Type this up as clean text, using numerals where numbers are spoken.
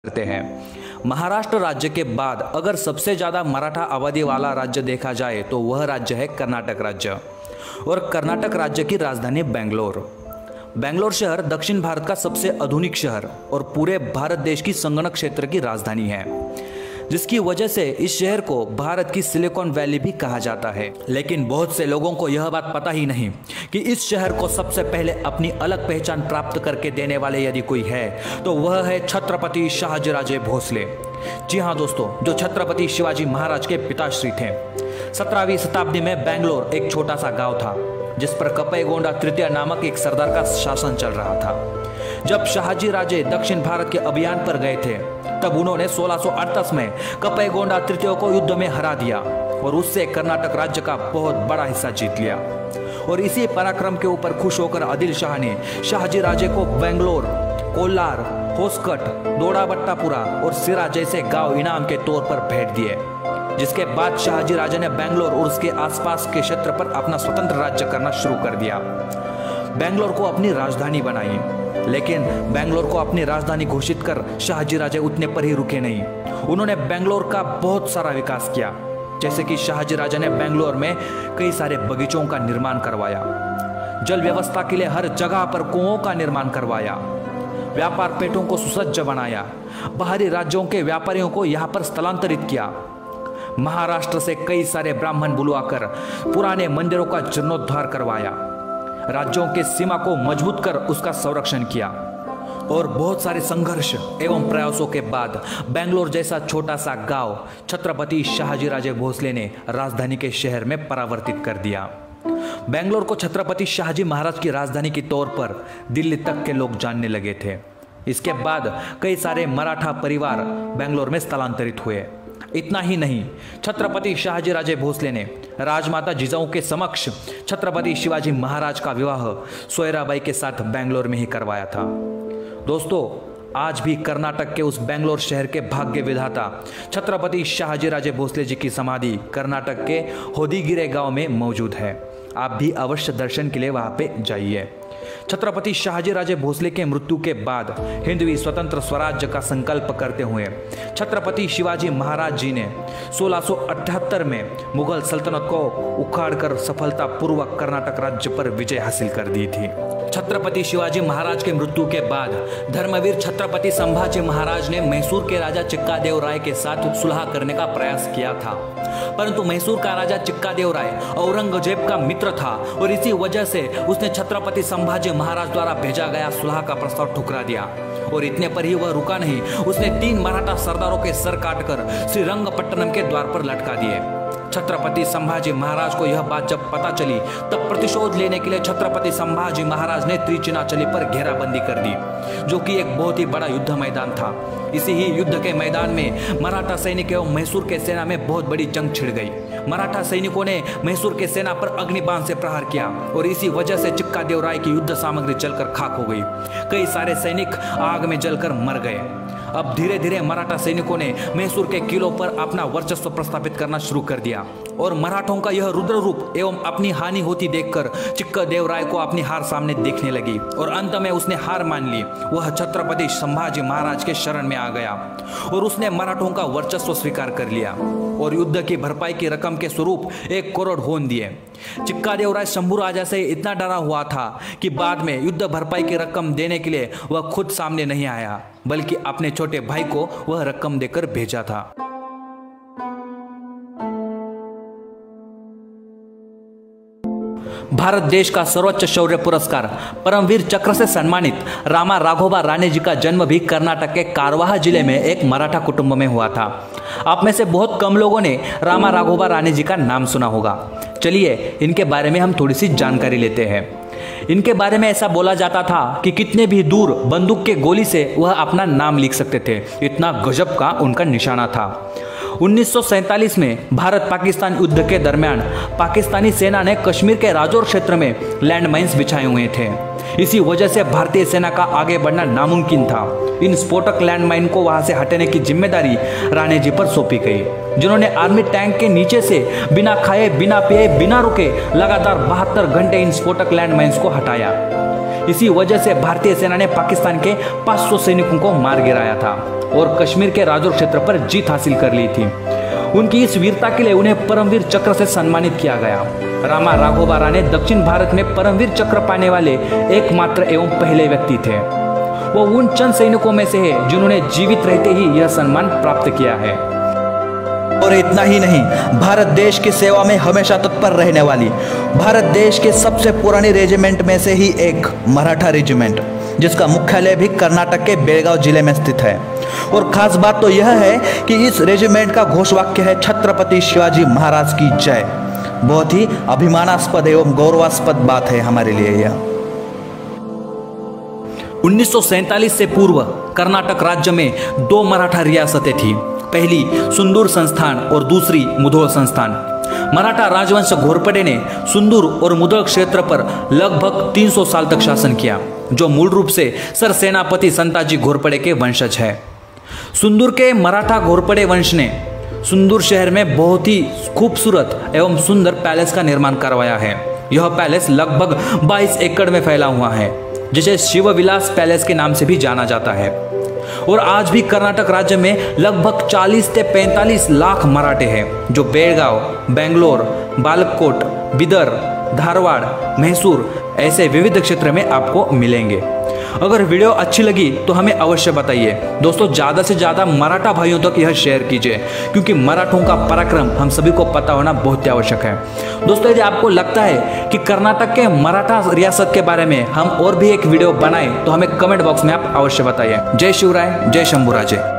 करते हैं। महाराष्ट्र राज्य के बाद अगर सबसे ज़्यादा मराठा आबादी वाला राज्य देखा जाए तो वह राज्य है कर्नाटक राज्य, और कर्नाटक राज्य की राजधानी बेंगलोर। बेंगलोर शहर दक्षिण भारत का सबसे आधुनिक शहर और पूरे भारत देश की संगणक क्षेत्र की राजधानी है, जिसकी वजह से इस शहर को भारत की सिलिकॉन वैली भी कहा जाता है। लेकिन बहुत से लोगों को यह बात पता ही नहीं कि इस शहर को सबसे पहले अपनी अलग पहचान प्राप्त करके देने वाले यदि कोई है तो वह है छत्रपति शहाजीराजे भोसले। जी हाँ दोस्तों, जो छत्रपति शिवाजी महाराज के पिताश्री थे। 17वीं शताब्दी में बेंगलोर एक छोटा सा गांव था जिस पर कप्पेगौंडा तृतीय नामक एक सरदार का शासन चल रहा था। जब शहाजी राजे दक्षिण भारत के अभियान पर गए थे तब उन्होंने 1638 में कप्पेगौंडा तृतीय को युद्ध में हरा दिया और उससे कर्नाटक राज्य का बहुत बड़ा हिस्सा जीत लिया। और इसी पराक्रम के ऊपर खुश होकर आदिल शाह ने शहाजी राजे को बेंगलोर, कोलार, होस्कट, दोडाबट्टापुरा और सिरा जैसे गांव इनाम के तौर पर भेंट दिए, जिसके बाद शहाजी राजे ने बेंगलोर और उसके आसपास के क्षेत्र पर अपना स्वतंत्र राज्य करना शुरू कर दिया। बेंगलोर को अपनी राजधानी बनाई, लेकिन बेंगलोर को अपनी राजधानी घोषित कर शहाजी राजे उतने पर ही रुके नहीं। उन्होंने बेंगलोर का बहुत सारा विकास किया, जैसे कि शहाजी राजा ने बेंगलोर में कई सारे बगीचों का निर्माण करवाया, जल व्यवस्था के लिए हर जगह पर कुओं का निर्माण करवाया, व्यापार पेटों को सुसज्ज बनाया, बाहरी राज्यों के व्यापारियों को यहाँ पर स्थलांतरित किया, महाराष्ट्र से कई सारे ब्राह्मण बुलवाकर पुराने मंदिरों का जीर्णोद्धार करवाया, राज्यों के सीमा को मजबूत कर उसका संरक्षण किया। और बहुत सारे संघर्ष एवं प्रयासों के बाद बेंगलोर जैसा छोटा सा गांव छत्रपति शहाजीराजे भोसले ने राजधानी के शहर में परावर्तित कर दिया। बेंगलोर को छत्रपति शाहजी महाराज की राजधानी के तौर पर दिल्ली तक के लोग जानने लगे थे। इसके बाद कई सारे मराठा परिवार बेंगलोर में स्थलांतरित हुए। इतना ही नहीं, छत्रपति शहाजीराजे भोसले ने राजमाता जिजाऊ के समक्ष छत्रपति शिवाजी महाराज का विवाह सोयराबाई के साथ बेंगलोर में ही करवाया था। दोस्तों, आज भी कर्नाटक के उस बेंगलोर शहर के भाग्य विधाता छत्रपति शहाजीराजे भोसले जी की समाधि कर्नाटक के होदीगिरे गांव में मौजूद है। आप भी अवश्य दर्शन के लिए वहां पे जाइए। छत्रपति शहाजीराजे भोसले के मृत्यु के बाद हिंदवी स्वतंत्र स्वराज्य का संकल्प करते हुए छत्रपति शिवाजी महाराज जी ने 1678 में मुगल सल्तनत को उखाड़कर सफलतापूर्वक कर्नाटक राज्य पर विजय हासिल कर दी थी। छत्रपति शिवाजी महाराज के मृत्यु के बाद धर्मवीर छत्रपति संभाजी महाराज ने मैसूर के राजा चिक्कादेव राय के साथ सुलह करने का प्रयास किया था, परंतु मैसूर का राजा चिक्कादेव राय औरंगजेब का मित्र था और इसी वजह से उसने छत्रपति संभाजी महाराज द्वारा भेजा गया सुलह का प्रस्ताव ठुकरा दिया। और इतने पर ही वह रुका नहीं, उसने 3 मराठा सरदारों के सर काटकर श्रीरंगपट्टनम के द्वार पर लटका दिए। छत्रपति संभाजी महाराज को यह बात जब पता चली तब प्रतिशोध लेने के लिए छत्रपति संभाजी महाराज ने त्रिचिनाचली पर घेराबंदी कर दी, जो कि एक बहुत ही बड़ा युद्ध मैदान था। इसी ही युद्ध के मैदान में मराठा सैनिक एवं मैसूर के सेना में बहुत बड़ी जंग छिड़ गई। मराठा सैनिकों ने मैसूर के सेना पर अग्निबाण से प्रहार किया और इसी वजह से चिक्कादेव राय की युद्ध सामग्री जलकर खाक हो गई। कई सारे सैनिक आग में जलकर मर गए। अब धीरे धीरे मराठा सैनिकों ने मैसूर के किलों पर अपना वर्चस्व प्रस्थापित करना शुरू कर दिया और मराठों का यह रुद्र रूप एवं अपनी हानि होती देखकर चिक्कादेव राय को अपनी हार सामने देखने लगी और अंत में उसने हार मान ली। वह छत्रपति संभाजी महाराज के शरण में आ गया और उसने मराठों का वर्चस्व स्वीकार कर लिया और युद्ध की भरपाई की रकम के स्वरूप 1 करोड़ होन दिए। चिक्कादेव राय शंभू राजा से इतना डरा हुआ था कि बाद में युद्ध भरपाई की रकम देने के लिए वह खुद सामने नहीं आया, बल्कि अपने छोटे भाई को वह रकम देकर भेजा था। भारत देश का सर्वोच्च शौर्य पुरस्कार परमवीर चक्र से सम्मानित रामा राघोबा राणे जी का जन्म भी कर्नाटक के कारवाह जिले में एक मराठा कुटुंब में हुआ था। आप में से बहुत कम लोगों ने रामा राघोबा राणे जी का नाम सुना होगा। चलिए इनके बारे में हम थोड़ी सी जानकारी लेते हैं। इनके बारे में ऐसा बोला जाता था कि कितने भी दूर बंदूक के गोली से वह अपना नाम लिख सकते थे, इतना गजब का उनका निशाना था। 1947 में भारत पाकिस्तान युद्ध के दरमियान पाकिस्तानी सेना ने कश्मीर के राजौर क्षेत्र में लैंडमाइंस बिछाए हुए थे। इसी वजह से भारतीय सेना का आगे बढ़ना नामुमकिन था। इन स्फोटक लैंडमाइन को वहां से हटाने की जिम्मेदारी राणे जी पर सौंपी गई, जिन्होंने आर्मी टैंक के नीचे से बिना खाए, बिना पिए, बिना रुके लगातार 72 घंटे इन स्फोटक लैंडमाइंस को हटाया। इसी वजह से भारतीय सेना ने पाकिस्तान के 500 सैनिकों को मार गिराया था और कश्मीर के राजौर क्षेत्र पर जीत हासिल कर ली थी। उनकी इस वीरता के लिए उन्हें परमवीर चक्र से सम्मानित किया गया। रामा राघोबा राणे दक्षिण भारत में परमवीर चक्र पाने वाले एकमात्र एवं पहले व्यक्ति थे। वो उन चंद सैनिकों में से है जिन्होंने जीवित रहते ही यह सम्मान प्राप्त किया है। और इतना ही नहीं, भारत देश की सेवा में हमेशा तत्पर रहने वाली भारत देश के सबसे पुरानी रेजिमेंट में से ही एक मराठा रेजिमेंट, जिसका मुख्यालय भी कर्नाटक के बेलगांव जिले में स्थित है। और खास बात तो यह है कि इस रेजिमेंट का घोषवाक्य है छत्रपति शिवाजी महाराज की जय। बहुत ही अभिमानास्पद एवं गौरवास्पद बात है हमारे लिए यह। 1947 से पूर्व कर्नाटक राज्य में 2 मराठा रियासतें थी। पहली सुंदूर संस्थान और दूसरी मुधोल संस्थान। मराठा राजवंश घोरपड़े ने सुंदूर और मुधोल क्षेत्र पर लगभग 300 साल तक शासन किया, जो मूल रूप से सर सेनापति संताजी घोरपड़े के वंशज है। सुंदूर के मराठा घोरपड़े वंश ने सुंदूर शहर में बहुत ही खूबसूरत एवं सुंदर पैलेस का निर्माण करवाया है। यह पैलेस लगभग 22 एकड़ में फैला हुआ है, जिसे शिवविलास पैलेस के नाम से भी जाना जाता है। और आज भी कर्नाटक राज्य में लगभग 40 से 45 लाख मराठे हैं, जो बेलगांव, बेंगलोर, बालकोट, बिदर, धारवाड़, मैसूर ऐसे विविध क्षेत्र में आपको मिलेंगे। अगर वीडियो अच्छी लगी तो हमें अवश्य बताइए। दोस्तों, ज़्यादा से ज़्यादा मराठा भाइयों तक यह शेयर कीजिए, क्योंकि मराठों का पराक्रम हम सभी को पता होना बहुत ही आवश्यक है। दोस्तों, यदि आपको लगता है कि कर्नाटक के मराठा रियासत के बारे में हम और भी एक वीडियो बनाएं तो हमें कमेंट बॉक्स में आप अवश्य बताइए। जय शिवराय, जय शंभूराजे।